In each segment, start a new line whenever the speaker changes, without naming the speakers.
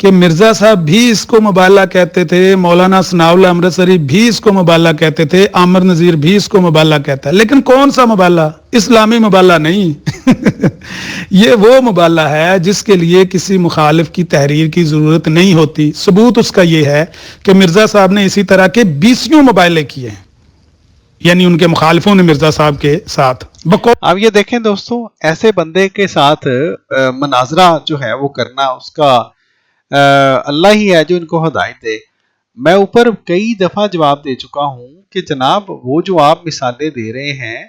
کہ مرزا صاحب بھی اس کو مبالغہ کہتے تھے, مولانا ثناء اللہ امرتسری بھی اس کو مبالغہ کہتے تھے, عامر نذیر بھی اس کو مبالغہ کہتا ہے, لیکن کون سا مبالغہ؟ اسلامی مبالغہ نہیں. یہ وہ مبالغہ ہے جس کے لیے کسی مخالف کی تحریر کی ضرورت نہیں ہوتی. ثبوت اس کا یہ ہے کہ مرزا صاحب نے اسی طرح کے 20 مبالغے کیے ہیں, یعنی ان کے مخالفوں نے مرزا صاحب کے ساتھ.
اب یہ دیکھیں دوستوں, ایسے بندے کے ساتھ مناظرہ جو ہے وہ کرنا, اس کا اللہ ہی ہے جو ان کو ہدایت دے. میں اوپر کئی دفعہ جواب دے چکا ہوں کہ جناب وہ جو آپ مثالیں دے رہے ہیں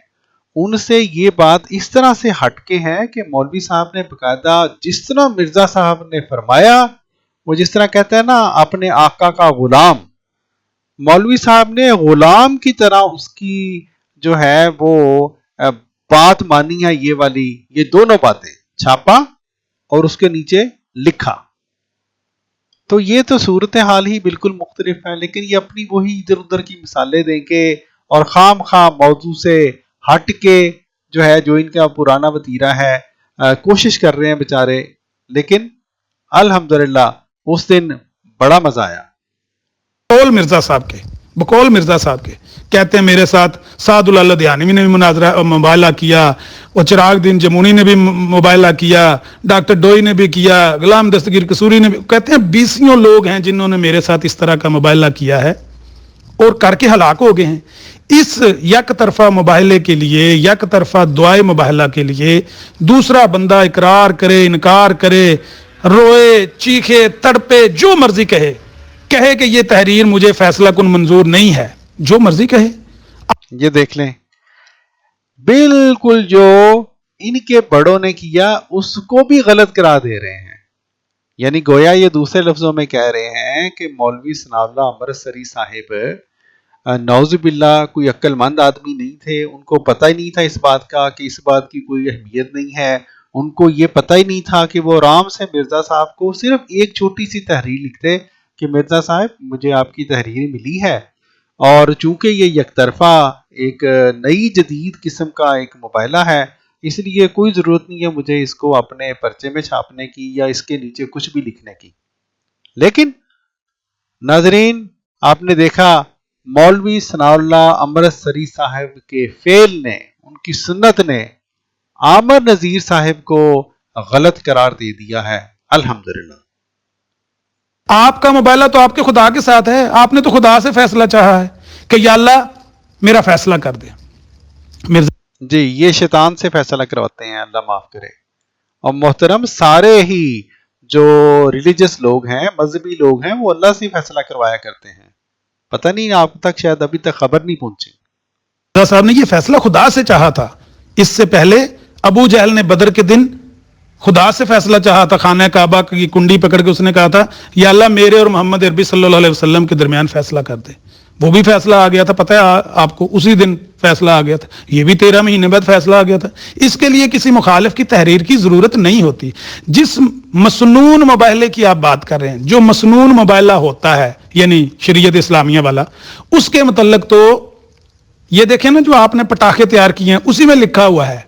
ان سے یہ بات اس طرح سے ہٹ کے ہے کہ مولوی صاحب نے باقاعدہ جس طرح مرزا صاحب نے فرمایا, وہ جس طرح کہتا ہے نا اپنے آقا کا غلام, مولوی صاحب نے غلام کی طرح اس کی جو ہے وہ بات مانی ہے. یہ والی, یہ دونوں باتیں چھاپا اور اس کے نیچے لکھا. تو یہ تو صورتحال ہی بالکل مختلف ہے, لیکن یہ اپنی وہی ادھر ادھر کی مثالیں دیں گے اور خام خام موضوع سے ہٹ کے جو ہے جو ان کا پرانا وتیرہ ہے کوشش کر رہے ہیں بیچارے. لیکن الحمدللہ اس دن بڑا مزہ آیا.
بقول مرزا صاحب کے کہتے ہیں میرے ساتھ سعد اللہ لدھیانوی نے بھی مناظرہ مباحثہ کیا, اور چراغ دین جمونی نے بھی مباحثہ کیا, ڈاکٹر ڈوئی نے بھی کیا, غلام دستگیر قصوری نے بھی. کہتے ہیں 20 لوگ ہیں جنہوں نے میرے ساتھ اس طرح کا مباحثہ کیا ہے اور کر کے ہلاک ہو گئے ہیں. اس یک طرفہ مباحثے کے لیے, یک طرفہ دعائے مباحثہ کے لیے دوسرا بندہ اقرار کرے, انکار کرے, روئے, چیخے, تڑپے, جو مرضی کہے کہ یہ تحریر مجھے فیصلہ کن منظور نہیں ہے, جو مرضی کہے.
یہ دیکھ لیں, بالکل جو ان کے بڑوں نے کیا اس کو بھی غلط قرار دے رہے ہیں. یعنی گویا یہ دوسرے لفظوں میں کہہ رہے ہیں کہ مولوی ثناء اللہ امرتسری صاحب نعوذ باللہ کوئی عقل مند آدمی نہیں تھے. ان کو پتہ ہی نہیں تھا اس بات کا کہ اس بات کی کوئی اہمیت نہیں ہے. ان کو یہ پتہ ہی نہیں تھا کہ وہ آرام سے مرزا صاحب کو صرف ایک چھوٹی سی تحریر لکھتے کہ مرزا صاحب مجھے آپ کی تحریر ملی ہے, اور چونکہ یہ یک طرفہ ایک نئی جدید قسم کا ایک مباحثہ ہے اس لیے کوئی ضرورت نہیں ہے مجھے اس کو اپنے پرچے میں چھاپنے کی یا اس کے نیچے کچھ بھی لکھنے کی. لیکن ناظرین آپ نے دیکھا مولوی ثناء اللہ امرتسری صاحب کے فعل نے, ان کی سنت نے عامر نذیر صاحب کو غلط قرار دے دیا ہے. الحمدللہ
آپ کا مباحثہ تو آپ کے خدا کے ساتھ ہے, آپ نے تو خدا سے فیصلہ چاہا ہے کہ یا اللہ میرا فیصلہ کر دے.
جی یہ شیطان سے فیصلہ کرواتے ہیں, اللہ معاف کرے. اور محترم سارے ہی جو ریلیجس لوگ ہیں, مذہبی لوگ ہیں, وہ اللہ سے فیصلہ کروایا کرتے ہیں. پتہ نہیں آپ تک شاید ابھی تک خبر نہیں پہنچی.
خدا صاحب نے یہ فیصلہ خدا سے چاہا تھا. اس سے پہلے ابو جہل نے بدر کے دن خدا سے فیصلہ چاہا تھا, خانہ کعبہ کی کنڈی پکڑ کے اس نے کہا تھا یا اللہ میرے اور محمد عربی صلی اللہ علیہ وسلم کے درمیان فیصلہ کر دے. وہ بھی فیصلہ آ گیا تھا, پتہ ہے آپ کو, اسی دن فیصلہ آ گیا تھا. یہ بھی 13 مہینے بعد فیصلہ آ گیا تھا. اس کے لیے کسی مخالف کی تحریر کی ضرورت نہیں ہوتی. جس مسنون مباحثے کی آپ بات کر رہے ہیں, جو مسنون مباحثہ ہوتا ہے یعنی شریعت اسلامیہ والا, اس کے متعلق تو یہ دیکھیں نا جو آپ نے پٹاخے تیار کیے ہیں اسی میں لکھا ہوا ہے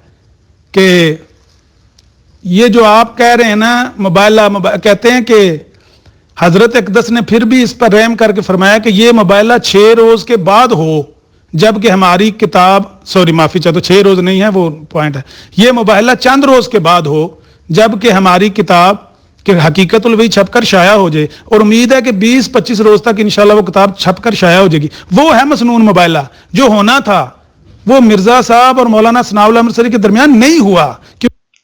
کہ یہ جو آپ کہہ رہے ہیں نا مباحثہ, کہتے ہیں کہ حضرت اقدس نے پھر بھی اس پر رحم کر کے فرمایا کہ یہ مباحثہ 6 روز کے بعد ہو, جبکہ ہماری کتاب, سوری معافی چاہتا ہوں 6 روز نہیں ہے وہ پوائنٹ ہے, یہ مباحثہ چند روز کے بعد ہو جبکہ ہماری کتاب کہ حقیقت الوحی چھپ کر شائع ہو جائے, اور امید ہے کہ 20-25 روز تک انشاءاللہ وہ کتاب چھپ کر شائع ہو جائے گی. وہ ہے مسنون مباحثہ. جو ہونا تھا وہ مرزا صاحب اور مولانا ثناء اللہ امرتسری کے درمیان نہیں ہوا.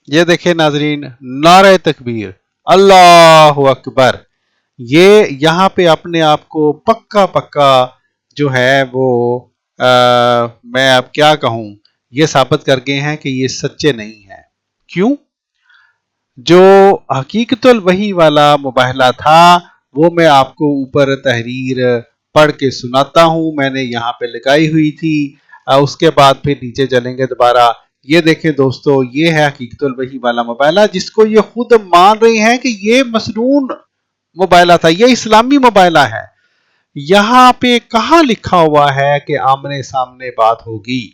یہ دیکھیں ناظرین, نعرہ تکبیر, اللہ اکبر. یہ یہاں پہ اپنے آپ کو پکا جو ہے وہ میں اب کیا کہوں, یہ ثابت کر گئے ہیں کہ یہ سچے نہیں ہیں. کیوں؟ جو حقیقت الوحی والا مباحثہ تھا وہ میں آپ کو اوپر تحریر پڑھ کے سناتا ہوں, میں نے یہاں پہ لگائی ہوئی تھی. اس کے بعد پھر نیچے چلیں گے دوبارہ. یہ دیکھیں دوستو, یہ ہے حقیقت الوحی والا مباحثہ جس کو یہ خود مان رہے ہیں کہ یہ مسنون مباحثہ تھا, یہ اسلامی مباحثہ ہے. یہاں پہ کہاں لکھا ہوا ہے کہ آمنے سامنے بات ہوگی؟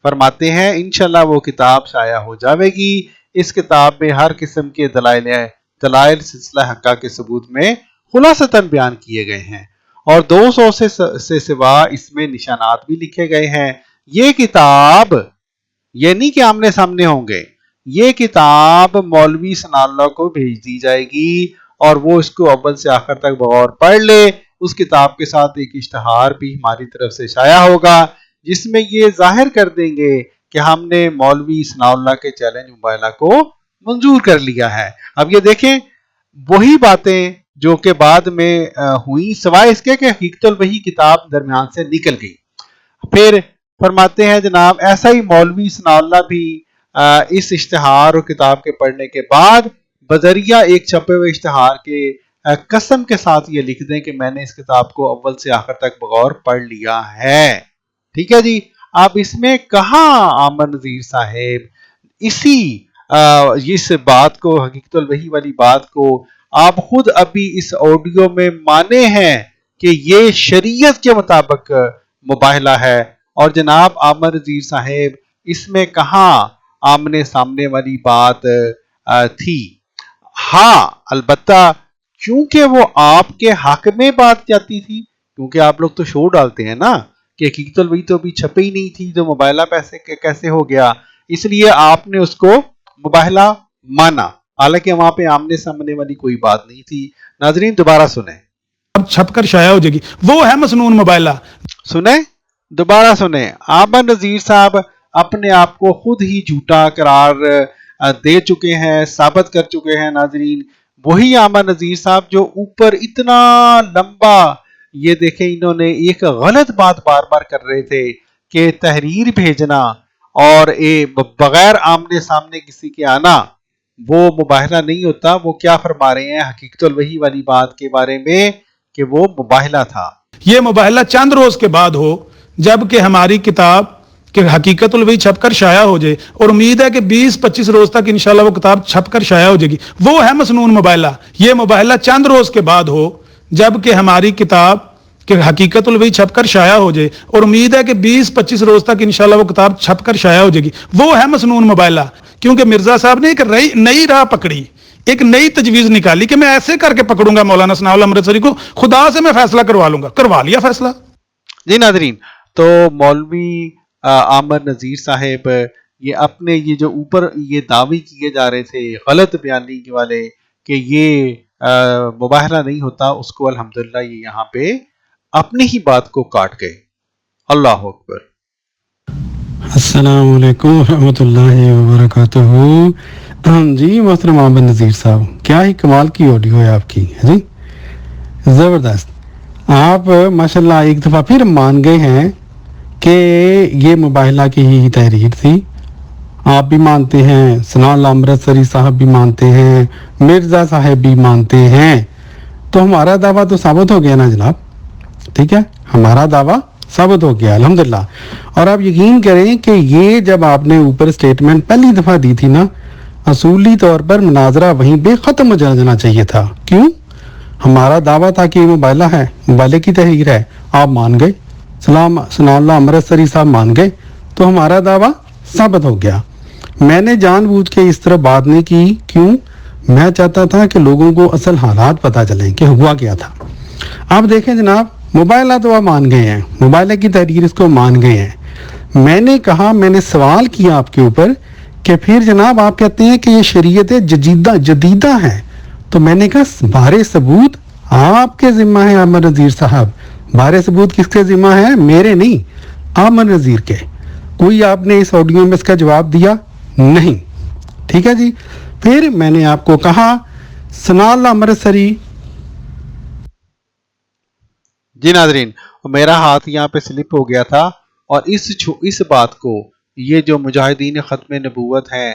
فرماتے ہیں انشاءاللہ وہ کتاب شائع ہو جاوے گی. اس کتاب میں ہر قسم کے دلائل دلائل سلسلہ حقہ کے ثبوت میں خلاصتاً بیان کیے گئے ہیں، اور 200 سے سوا اس میں نشانات بھی لکھے گئے ہیں۔ یہ کتاب یہ نہیں کہ آمنے سامنے ہوں گے، یہ کتاب مولوی ثناء اللہ کو بھیج دی جائے گی اور وہ اس کو اول سے آخر تک بغور پڑھ لے۔ اس کتاب کے ساتھ ایک اشتہار بھی ہماری طرف سے شائع ہوگا جس میں یہ ظاہر کر دیں گے کہ ہم نے مولوی ثناء اللہ کے چیلنج مباہلہ کو منظور کر لیا ہے۔ اب یہ دیکھیں وہی باتیں جو کہ بعد میں ہوئی، سوائے اس کے کہ حقیقت الوحی کتاب درمیان سے نکل گئی۔ پھر فرماتے ہیں جناب ایسا ہی مولوی ثناء اللہ بھی اس اشتہار اور کتاب کے پڑھنے کے بعد بذریعہ ایک چھپے ہوئے اشتہار کے قسم کے ساتھ یہ لکھ دیں کہ میں نے اس کتاب کو اول سے آخر تک بغور پڑھ لیا ہے۔ ٹھیک ہے جی، اب اس میں کہاں عامر نذیر صاحب اس بات کو، حقیقت الوحی والی بات کو آپ خود ابھی اس آڈیو میں مانے ہیں کہ یہ شریعت کے مطابق مباہلہ ہے، اور جناب عامر نذیر صاحب اس میں کہاں آمنے سامنے والی بات تھی؟ ہاں البتہ چونکہ وہ آپ کے حق میں بات جاتی تھی، کیونکہ آپ لوگ تو شو ڈالتے ہیں نا کہ حقیقت الوحی تو ابھی چھپی ہی نہیں تھی تو مباہلہ کیسے ہو گیا، اس لیے آپ نے اس کو مباہلہ مانا، حالانکہ وہاں پہ آمنے سامنے والی کوئی بات نہیں تھی۔ ناظرین دوبارہ سنیں،
اب چھپ کر شائع ہو جائے گی، وہ ہے مسنون مباہلہ۔
سنیں دوبارہ سنیں، عامر نذیر صاحب اپنے آپ کو خود ہی جھوٹا قرار دے چکے ہیں، ثابت کر چکے ہیں۔ ناظرین وہی عامر نذیر صاحب جو اوپر اتنا لمبا، یہ دیکھیں انہوں نے ایک غلط بات بار بار کر رہے تھے کہ تحریر بھیجنا اور بغیر آمنے سامنے کسی کے آنا وہ مباہلہ نہیں ہوتا۔ وہ کیا فرما رہے ہیں حقیقت الوحی والی بات کے بارے میں کہ وہ مباہلہ تھا۔
یہ مباہلہ چند روز کے بعد ہو جب کہ ہماری کتاب کہ حقیقت الوحی چھپ کر شائع ہو جائے، اور امید ہے کہ 20-25 روز تک انشاءاللہ وہ کتاب چھپ کر شائع ہو جائے گی، وہ ہے مسنون مباہلہ۔ یہ مباہلہ چند روز کے بعد ہو جب کہ ہماری کتاب کہ حقیقت الوحی چھپ کر شائع ہو جائے، اور امید ہے کہ 20-25 روز تک انشاءاللہ وہ کتاب چھپ کر شائع ہو جائے گی، وہ ہے مسنون مباہلہ۔ کیونکہ مرزا صاحب نے ایک نئی راہ پکڑی، ایک نئی تجویز نکالی کہ میں ایسے کر کے پکڑوں گا مولانا ثناء اللہ امرتسری کو، خدا سے میں فیصلہ کروا لوں گا، کروا لیا فیصلہ۔
جی ناظرین، تو مولوی عامر نذیر صاحب یہ اپنے یہ جو اوپر یہ دعوے کیے جا رہے تھے غلط بیانی والے کہ یہ مباہلہ نہیں ہوتا، اس کو الحمدللہ یہ یہاں پہ اپنی ہی بات کو کاٹ گئے۔ اللہ اکبر۔
السلام علیکم ورحمۃ اللہ وبرکاتہ۔ جی محترم عامر نذیر صاحب، کیا ہی کمال کی آڈیو ہے آپ کی، جی زبردست۔ آپ ماشاءاللہ ایک دفعہ پھر مان گئے ہیں کہ یہ مباہلہ کی ہی تحریر تھی۔ آپ بھی مانتے ہیں، ثناء اللہ امرتسری صاحب بھی مانتے ہیں، مرزا صاحب بھی مانتے ہیں، تو ہمارا دعویٰ تو ثابت ہو گیا نا جناب۔ ٹھیک ہے، ہمارا دعویٰ ثابت ہو گیا الحمدللہ۔ اور آپ یقین کریں کہ یہ جب آپ نے اوپر سٹیٹمنٹ پہلی دفعہ دی تھی نا، اصولی طور پر مناظرہ وہیں پہ ختم ہو جانا چاہیے تھا۔ کیوں؟ ہمارا دعویٰ تھا کہ یہ مباہلہ ہے، مباہلے کی تحریر ہے، آپ مان گئے، ثناء اللہ امرتسری صاحب مان گئے، تو ہمارا دعویٰ ثابت ہو گیا۔ میں نے جان بوجھ کے اس طرح بات نہیں کی، کیوں؟ میں چاہتا تھا کہ لوگوں کو اصل حالات پتہ چلیں کہ ہوا کیا تھا۔ آپ دیکھیں جناب، مباہلہ تو آپ مان گئے ہیں، مباہلے کی تحریر اس کو مان گئے ہیں۔ میں نے کہا، میں نے سوال کیا آپ کے اوپر کہ پھر جناب آپ کہتے ہیں کہ یہ شریعت جدیدہ ہے، تو میں نے کہا بارے ثبوت آپ کے ذمہ ہے عامر نذیر صاحب۔ بارے ثبوت کس کے ذمہ ہے؟ میرے نہیں، عامر نذیر کے۔ کوئی آپ نے اس آڈیو میں اس کا جواب دیا نہیں۔ ٹھیک ہے جی۔ پھر میں نے آپ کو کہا ثناء اللہ امرتسری۔
جی ناظرین، میرا ہاتھ یہاں پہ سلپ ہو گیا تھا، اور اس بات کو یہ جو مجاہدین ختم نبوت ہیں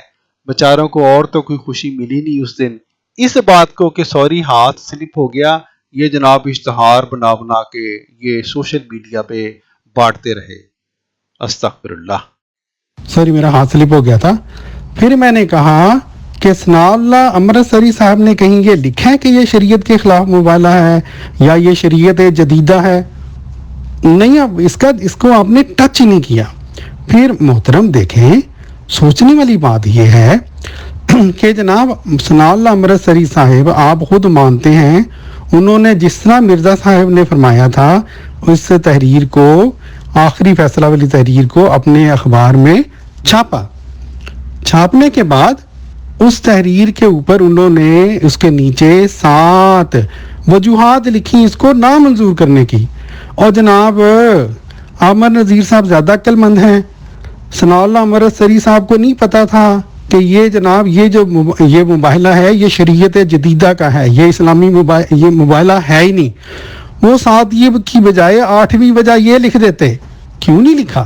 بیچاروں کو اور تو کوئی خوشی ملی نہیں اس دن، اس بات کو کہ سوری ہاتھ سلپ ہو گیا، یہ جناب اشتہار بنا بنا کے یہ سوشل میڈیا پہ بانٹتے رہے۔ استغفر اللہ۔
سوری، میرا ہاتھ سلپ ہو گیا تھا۔ پھر میں نے کہا کہ ثناء اللہ امرتسری صاحب نے کہیں یہ لکھا ہے کہ یہ شریعت کے خلاف مباہلہ ہے یا یہ شریعت جدیدہ ہے؟ نہیں، اب اس کو آپ نے ٹچ نہیں کیا۔ پھر محترم دیکھیں، سوچنے والی بات یہ ہے کہ جناب ثناء اللہ امرتسری صاحب آپ خود مانتے ہیں انہوں نے جس طرح مرزا صاحب نے فرمایا تھا اس تحریر کو، آخری فیصلہ والی تحریر کو اپنے اخبار میں چھاپا، چھاپنے کے بعد اس تحریر کے اوپر انہوں نے اس کے نیچے 7 وجوہات لکھی اس کو نامنظور کرنے کی. اور جناب عامر نذیر صاحب زیادہ عقل مند ہیں، ثناء اللہ امرتسری صاحب کو نہیں پتا تھا کہ یہ جناب یہ مباہلہ ہے یہ شریعت جدیدہ کا ہے، یہ اسلامی یہ مباہلہ ہے ہی نہیں. وہ 7 کی بجائے 8ویں وجہ یہ لکھ دیتے. کیوں نہیں لکھا؟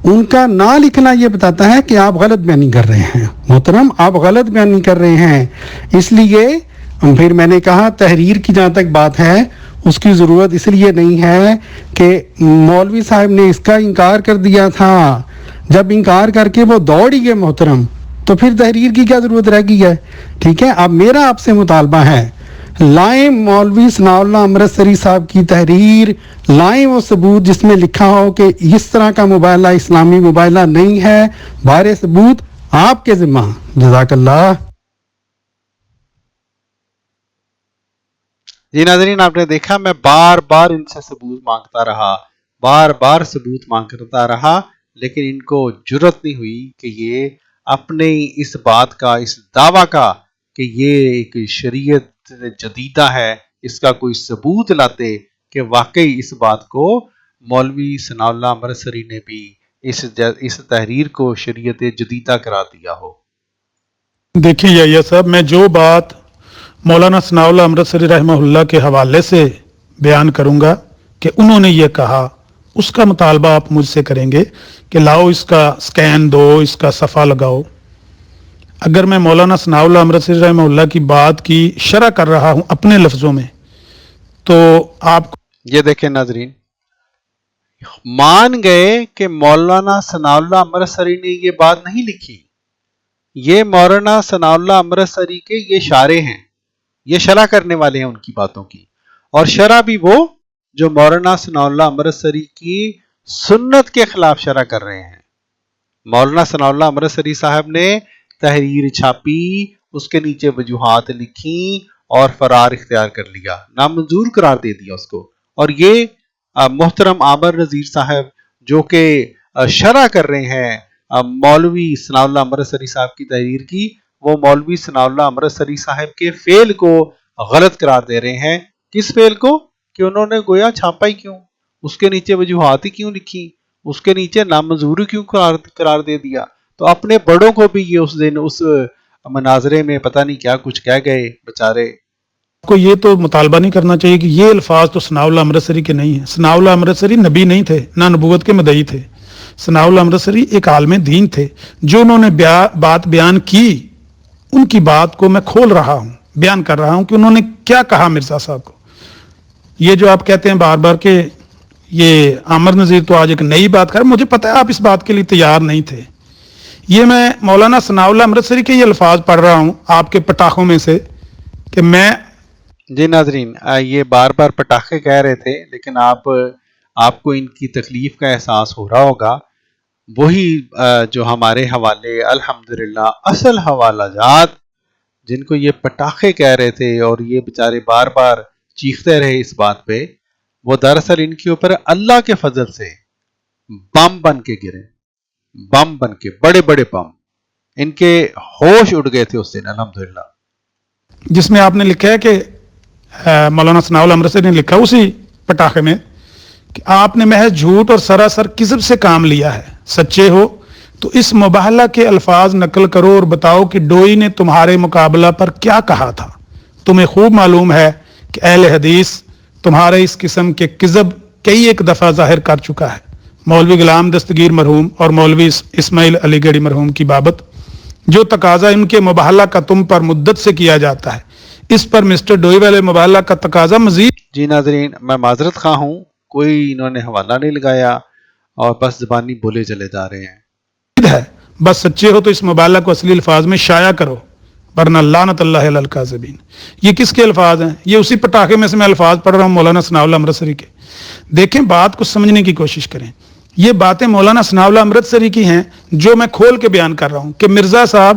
ان کا نہ لکھنا یہ بتاتا ہے کہ آپ غلط بیانی کر رہے ہیں. محترم آپ غلط بیانی کر رہے ہیں. اس لیے پھر میں نے کہا تحریر کی جہاں تک بات ہے اس کی ضرورت اس لیے نہیں ہے کہ مولوی صاحب نے اس کا انکار کر دیا تھا، جب انکار کر کے وہ دوڑ ہی گئے محترم تو پھر تحریر کی کیا ضرورت رہ گئی ہے. ٹھیک ہے، اب میرا آپ سے مطالبہ ہے لائیں مولوی ثناء اللہ امرتسری صاحب کی تحریر، لائیں وہ ثبوت جس میں لکھا ہو کہ اس طرح کا مباہلہ اسلامی مباہلہ نہیں ہے، بارے ثبوت آپ کے ذمہ. جزاک اللہ.
جی ناظرین، آپ نے دیکھا میں بار بار ان سے ثبوت مانگتا رہا، بار بار ثبوت مانگتا رہا، لیکن ان کو جرت نہیں ہوئی کہ یہ اپنے اس بات کا، اس دعویٰ کا کہ یہ ایک شریعت جدیدہ ہے، اس کا کوئی ثبوت لاتے کہ واقعی اس بات کو مولوی ثناء اللہ امرتسری نے بھی اس تحریر کو شریعت جدیدہ قرار دیا ہو.
دیکھیں یحییٰ صاحب، میں جو بات مولانا ثناء اللہ امرتسری رحمہ اللہ کے حوالے سے بیان کروں گا کہ انہوں نے یہ کہا، اس کا مطالبہ آپ مجھ سے کریں گے کہ لاؤ اس کا سکین دو، اس کا صفحہ لگاؤ. اگر میں مولانا ثناء اللہ امرتسری رحمہ اللہ کی بات کی شرح کر رہا ہوں اپنے لفظوں میں تو آپ
یہ دیکھیں ناظرین، مان گئے کہ مولانا ثناء اللہ امرتسری نے یہ بات نہیں لکھی، یہ مولانا ثناء اللہ امرتسری کے یہ شارح ہیں، یہ شرح کرنے والے ہیں ان کی باتوں کی، اور شرح بھی وہ جو مولانا ثناء اللہ امرتسری کی سنت کے خلاف شرح کر رہے ہیں. مولانا ثناء اللہ امرتسری صاحب نے تحریر چھاپی، اس کے نیچے وجوہات لکھیں اور فرار اختیار کر لیا، نامنظور قرار دے دیا اس کو. اور یہ محترم عامر نذیر صاحب جو کہ شرح کر رہے ہیں مولوی ثناء اللہ امرتسری صاحب کی تحریر کی، وہ مولوی ثناء اللہ امرتسری صاحب کے فعل کو غلط قرار دے رہے ہیں. کس فعل کو؟ کہ انہوں نے گویا چھاپا ہی کیوں، اس کے نیچے وجوہات ہی کیوں لکھی، اس کے نیچے نامنظور کیوں قرار دے دیا. تو اپنے بڑوں کو بھی یہ اس دن اس مناظرے میں پتہ نہیں کیا کچھ کہہ گئے بیچارے.
کو یہ تو مطالبہ نہیں کرنا چاہیے کہ یہ الفاظ تو ثناء اللہ امرتسری کے نہیں ہیں. ثناء اللہ امرتسری نبی نہیں تھے، نہ نبوت کے مدعی تھے. ثناء اللہ امرتسری ایک عالم دین تھے. جو انہوں نے بات بیان کی، ان کی بات کو میں کھول رہا ہوں، بیان کر رہا ہوں کہ انہوں نے کیا کہا مرزا صاحب کو. یہ جو آپ کہتے ہیں بار بار کہ یہ عامر نذیر تو آج ایک نئی بات کر، مجھے پتہ ہے آپ اس بات کے لیے تیار نہیں تھے. یہ میں مولانا ثناء اللہ امرتسری کے یہ الفاظ پڑھ رہا ہوں آپ کے پٹاخوں میں سے کہ میں.
جی ناظرین، یہ بار بار پٹاخے کہہ رہے تھے، لیکن آپ کو ان کی تکلیف کا احساس ہو رہا ہوگا. وہی جو ہمارے حوالے الحمدللہ اصل حوالہ جات جن کو یہ پٹاخے کہہ رہے تھے اور یہ بیچارے بار بار چیختے رہے اس بات پہ، وہ دراصل ان کے اوپر اللہ کے فضل سے بم بن کے گرے، بم بن کے، بڑے بڑے بم، ان کے ہوش اڑ گئے تھے اس دن الحمدللہ.
جس میں آپ نے لکھا ہے کہ مولانا ثناء اللہ امرتسری نے لکھا اسی پٹاخے میں کہ آپ نے محض جھوٹ اور سراسر کذب سے کام لیا ہے. سچے ہو تو اس مباہلہ کے الفاظ نقل کرو اور بتاؤ کہ ڈوئی نے تمہارے مقابلہ پر کیا کہا تھا. تمہیں خوب معلوم ہے کہ اہل حدیث تمہارے اس قسم کے کذب کئی ایک دفعہ ظاہر کر چکا ہے. مولوی غلام دستگیر مرحوم اور مولوی اسماعیل علی گڑھی مرحوم کی بابت جو تقاضا ان کے مباہلہ کا تم پر مدت سے کیا جاتا ہے، اس پر مسٹر ڈوئی والے مباہلہ کا تقاضا مزید.
جی ناظرین، میں معذرت خواہ ہوں، کوئی انہوں نے حوالہ نہیں لگایا اور بس زبانی بولے چلے جا رہے ہیں.
ہے بس سچے ہو تو اس مباہلہ کو اصلی الفاظ میں شائع کرو ورنہ لعنت اللہ علی الکاذبین. یہ کس کے الفاظ ہیں؟ یہ اسی پٹاخے میں سے میں الفاظ پڑھ رہا ہوں مولانا ثناء اللہ امرتسری کے. دیکھیں بات کو سمجھنے کی کوشش کریں. یہ باتیں مولانا ثناء اللہ امرتسری کی ہیں جو میں کھول کے بیان کر رہا ہوں کہ مرزا صاحب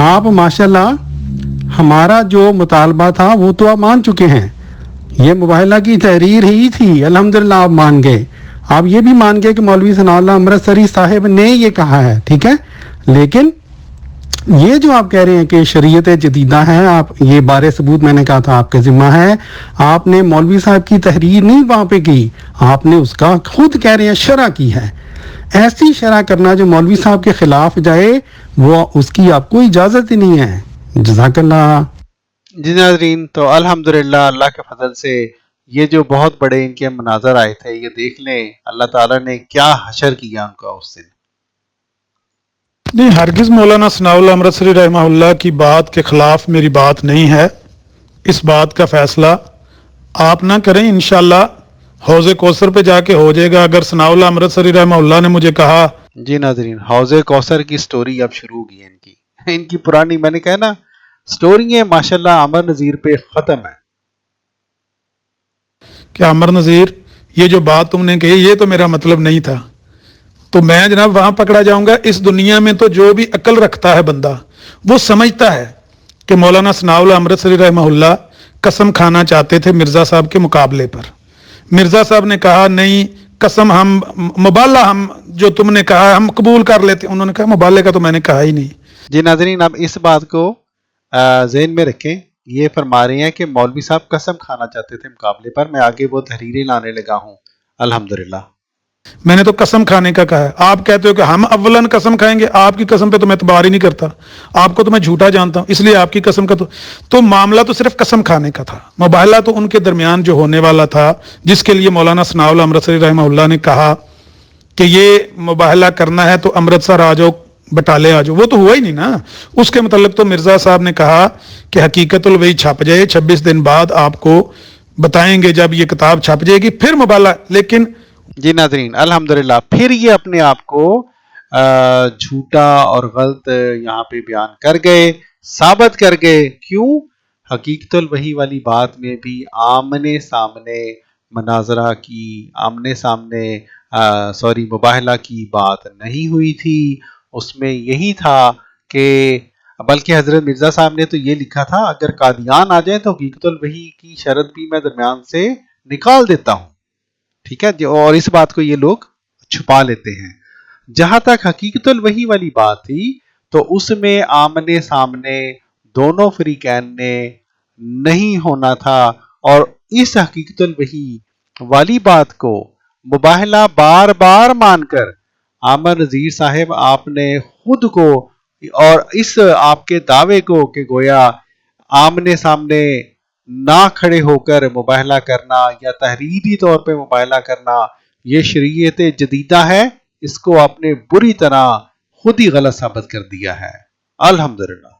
آپ ماشاءاللہ ہمارا جو مطالبہ تھا وہ تو آپ مان چکے ہیں. یہ مباہلہ کی تحریر ہی تھی, الحمدللہ آپ مان گئے. آپ یہ بھی مان گئے کہ مولوی ثناء اللہ امرتسری صاحب نے یہ کہا ہے, ٹھیک ہے. لیکن یہ جو آپ کہہ رہے ہیں کہ شریعت جدیدہ ہے, آپ یہ بارے ثبوت میں نے کہا تھا آپ کے ذمہ ہے. آپ نے مولوی صاحب کی تحریر نہیں وہاں پہ کی, آپ نے اس کا خود کہہ رہے ہیں شرح کی ہے. ایسی شرح کرنا جو مولوی صاحب کے خلاف جائے وہ اس کی آپ کو اجازت ہی نہیں ہے. جزاک اللہ.
جی ناظرین, تو الحمدللہ اللہ کے فضل سے یہ جو بہت بڑے ان کے مناظر آئے تھے, یہ دیکھ لیں اللہ تعالیٰ نے کیا حشر کیا ان کا اس دن.
نہیں, ہرگز مولانا ثناء اللہ امرتسری رحمہ اللہ کی بات کے خلاف میری بات نہیں ہے. اس بات کا فیصلہ آپ نہ کریں, انشاءاللہ حوض کوثر پہ جا کے ہو جائے گا. اگر ثناء اللہ امرتسری رحمہ اللہ نے مجھے کہا.
جی ناظرین, حوض کوثر کی سٹوری اب شروع کی ہے ان کی پرانی, میں نے کہا نا سٹوری ہے ماشاءاللہ عامر نذیر پہ ختم ہے.
کہ عامر نذیر یہ جو بات تم نے کہی یہ تو میرا مطلب نہیں تھا, تو میں جناب وہاں پکڑا جاؤں گا. اس دنیا میں تو جو بھی عقل رکھتا ہے بندہ وہ سمجھتا ہے کہ مولانا ثناء اللہ امرتسری رحمہ اللہ قسم کھانا چاہتے تھے مرزا صاحب کے مقابلے پر. مرزا صاحب نے کہا نہیں قسم, ہم مبالغہ ہم جو تم نے کہا ہم قبول کر لیتے. انہوں نے کہا مبالغہ کا تو میں نے کہا ہی نہیں.
جی ناظرین, اب اس بات کو ذہن میں رکھیں. یہ فرما رہے ہیں کہ مولوی صاحب قسم کھانا چاہتے تھے مقابلے پر. میں آگے وہ تحریریں لانے لگا ہوں الحمدللہ.
میں نے تو قسم کھانے کا کہا ہے. آپ کہتے ہو کہ ہم اولن قسم کھائیں گے, آپ کی قسم پہ تو میں اعتبار ہی نہیں کرتا, آپ کو تو میں جھوٹا جانتا ہوں, اس لیے آپ کی قسم کا تو معاملہ تو صرف قسم کھانے کا تھا. مباہلہ تو ان کے درمیان جو ہونے والا تھا جس کے لیے مولانا ثناء اللہ امرتسری رحمہ اللہ نے کہا کہ یہ مباہلہ کرنا ہے تو امرتسر آ جاؤ, بٹالے آ جاؤ, وہ تو ہوا ہی نہیں نا. اس کے متعلق تو مرزا صاحب نے کہا کہ حقیقت الوحی چھپ جائے, 26 دن بعد آپ کو بتائیں گے جب یہ کتاب چھپ جائے گی پھر مباہلہ. لیکن
جی ناظرین الحمدللہ پھر یہ اپنے آپ کو جھوٹا اور غلط یہاں پہ بیان کر گئے, ثابت کر گئے. کیوں؟ حقیقت الوحی والی بات میں بھی آمنے سامنے مناظرہ کی, آمنے سامنے مباہلہ کی بات نہیں ہوئی تھی. اس میں یہی تھا کہ بلکہ حضرت مرزا صاحب نے تو یہ لکھا تھا اگر قادیان آ جائیں تو حقیقت الوحی کی شرط بھی میں درمیان سے نکال دیتا ہوں. ٹھیک ہے, اور اس بات کو یہ لوگ چھپا لیتے ہیں. جہاں تک حقیقت الوحی والی بات تھی تو اس میں آمنے سامنے دونوں فریقین نے نہیں ہونا تھا, اور اس حقیقت الوحی والی بات کو مباہلہ بار بار مان کر عامر نذیر صاحب آپ نے خود کو اور اس آپ کے دعوے کو کہ گویا آمنے سامنے نہ کھڑے ہو کر مباہلہ کرنا یا تحریری طور پہ مباہلہ کرنا یہ شریعت جدیدہ ہے, اس کو آپ نے بری طرح خود ہی غلط ثابت کر دیا ہے. الحمدللہ.